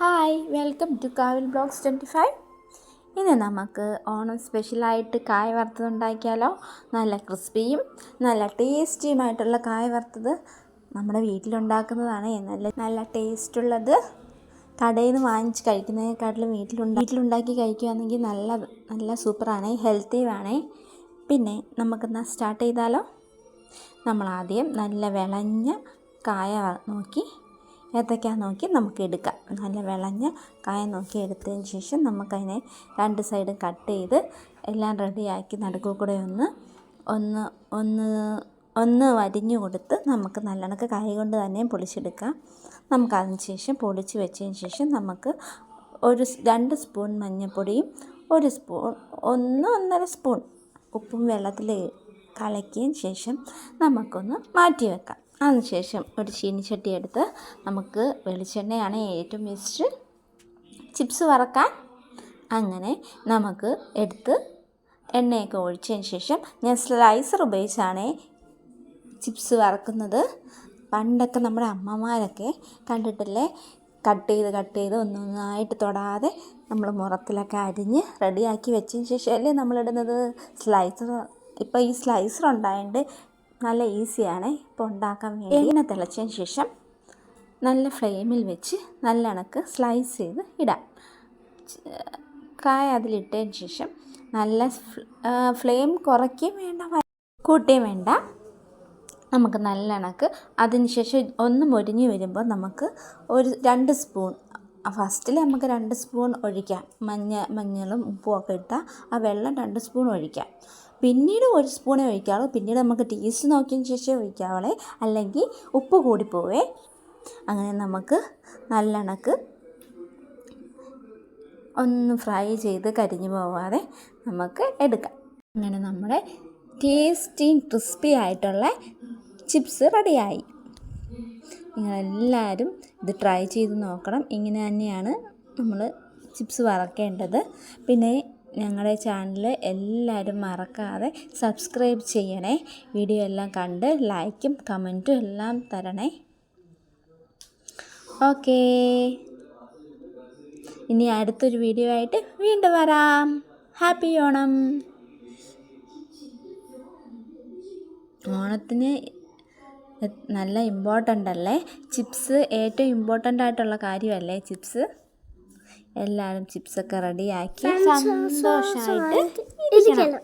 Hi, welcome to കാവിൽ blogs 25. ഇന്ന് നമുക്ക് ഓണം സ്പെഷ്യലായിട്ട് കായ വറുത്തത് ഉണ്ടാക്കിയാലോ. നല്ല ക്രിസ്പിയും നല്ല ടേസ്റ്റിയുമായിട്ടുള്ള കായ വറുത്തത് നമ്മുടെ വീട്ടിലുണ്ടാക്കുന്നതാണ് നല്ല ടേസ്റ്റുള്ളത്. കടയിൽ നിന്ന് വാങ്ങിച്ച് കഴിക്കുന്നതിനെക്കാട്ടിലും വീട്ടിലുണ്ടാക്കി കഴിക്കുകയാണെങ്കിൽ നല്ല സൂപ്പറാണ്, ഹെൽത്തിയുമാണ്. പിന്നെ നമുക്കെന്നാൽ സ്റ്റാർട്ട് ചെയ്താലോ. നമ്മളാദ്യം നല്ല വിളഞ്ഞ കായ ഏത്തയ്ക്ക നോക്കി നമുക്ക് എടുക്കാം. നല്ല വിളഞ്ഞ കായ നോക്കി എടുത്തതിന് ശേഷം നമുക്കതിനെ രണ്ട് സൈഡും കട്ട് ചെയ്ത് എല്ലാം റെഡിയാക്കി നടുക്കിൽ കൂടെ ഒന്ന് വരിഞ്ഞു കൊടുത്ത് നമുക്ക് നല്ലണക്ക് കൈ കൊണ്ട് തന്നെ പൊളിച്ചെടുക്കാം. നമുക്കതിന് ശേഷം പൊളിച്ച് വെച്ചതിന് ശേഷം നമുക്ക് 2 സ്പൂൺ മഞ്ഞൾപ്പൊടിയും 1.5 സ്പൂൺ ഉപ്പും വെള്ളത്തിൽ കലക്കിയതിന് ശേഷം നമുക്കൊന്ന് മാറ്റി വെക്കാം. അതിനുശേഷം ഒരു ചീനിച്ചട്ടി എടുത്ത് നമുക്ക് വെളിച്ചെണ്ണയാണ് ഏറ്റവും ബെസ്റ്റ് ചിപ്സ് വറക്കാൻ. അങ്ങനെ നമുക്ക് എടുത്ത് എണ്ണയൊക്കെ ഒഴിച്ചതിന് ശേഷം ഞാൻ സ്ലൈസർ ഉപയോഗിച്ചാണ് ചിപ്സ് വറക്കുന്നത്. പണ്ടൊക്കെ നമ്മുടെ അമ്മമാരൊക്കെ കണ്ടിട്ടില്ലേ, കട്ട് ചെയ്ത് ഒന്നൊന്നായിട്ട് തൊടാതെ നമ്മൾ മുറത്തിലൊക്കെ അരിഞ്ഞ് റെഡിയാക്കി വെച്ചതിന് ശേഷമല്ലേ നമ്മളിടുന്നത് സ്ലൈസർ. ഇപ്പോൾ ഈ സ്ലൈസർ ഉണ്ടായതുകൊണ്ട് നല്ല ഈസിയാണ് ഇപ്പോൾ ഉണ്ടാക്കാൻ വേണ്ടി. എണ്ണ തിളച്ചതിന് ശേഷം നല്ല ഫ്ലെയിമിൽ വെച്ച് നല്ല കണക്ക് സ്ലൈസ് ചെയ്ത് ഇടാം. കായ അതിലിട്ടതിന് ശേഷം നല്ല ഫ്ലെയിം കുറയ്ക്കുകയും വേണ്ട കൂട്ടുകയും വേണ്ട. നമുക്ക് നല്ല കണക്ക് അതിന് ശേഷം ഒന്ന് മൊരിഞ്ഞ് വരുമ്പോൾ നമുക്ക് 2 സ്പൂൺ ഫസ്റ്റിൽ നമുക്ക് 2 സ്പൂൺ ഒഴിക്കാം. മഞ്ഞളും ഉപ്പും ഒക്കെ ഇട്ടാൽ ആ വെള്ളം 2 സ്പൂൺ ഒഴിക്കാം. പിന്നീട് 1 സ്പൂണേ ഒഴിക്കാവുള്ളൂ. പിന്നീട് നമുക്ക് ടേസ്റ്റ് നോക്കിയതിന് ശേഷം ഒഴിക്കാവുള്ളേ, അല്ലെങ്കിൽ ഉപ്പ് കൂടിപ്പോവേ. അങ്ങനെ നമുക്ക് നല്ല കണക്ക് ഒന്ന് ഫ്രൈ ചെയ്ത് കരിഞ്ഞു പോവാതെ നമുക്ക് എടുക്കാം. അങ്ങനെ നമ്മുടെ ടേസ്റ്റിയും ക്രിസ്പി ആയിട്ടുള്ള ചിപ്സ് റെഡിയായി. നിങ്ങളെല്ലാവരും ഇത് ട്രൈ ചെയ്ത് നോക്കണം. ഇങ്ങനെ തന്നെയാണ് നമ്മൾ ചിപ്സ് വറക്കേണ്ടത്. പിന്നെ ഞങ്ങളുടെ ചാനൽ എല്ലാവരും മറക്കാതെ സബ്സ്ക്രൈബ് ചെയ്യണേ. വീഡിയോ എല്ലാം കണ്ട് ലൈക്കും കമൻറ്റും എല്ലാം തരണേ. ഓക്കേ, ഇനി അടുത്തൊരു വീഡിയോ ആയിട്ട് വീണ്ടും വരാം. ഹാപ്പി ഓണം. ഓണത്തിന് നല്ല ഇമ്പോർട്ടൻ്റ് അല്ലേ ചിപ്സ്? ഏറ്റവും ഇമ്പോർട്ടൻ്റ് ആയിട്ടുള്ള കാര്യമല്ലേ ചിപ്സ്? എല്ലാവരും ചിപ്സൊക്കെ റെഡിയാക്കി സന്തോഷമായിട്ട് ഇരിക്കണം.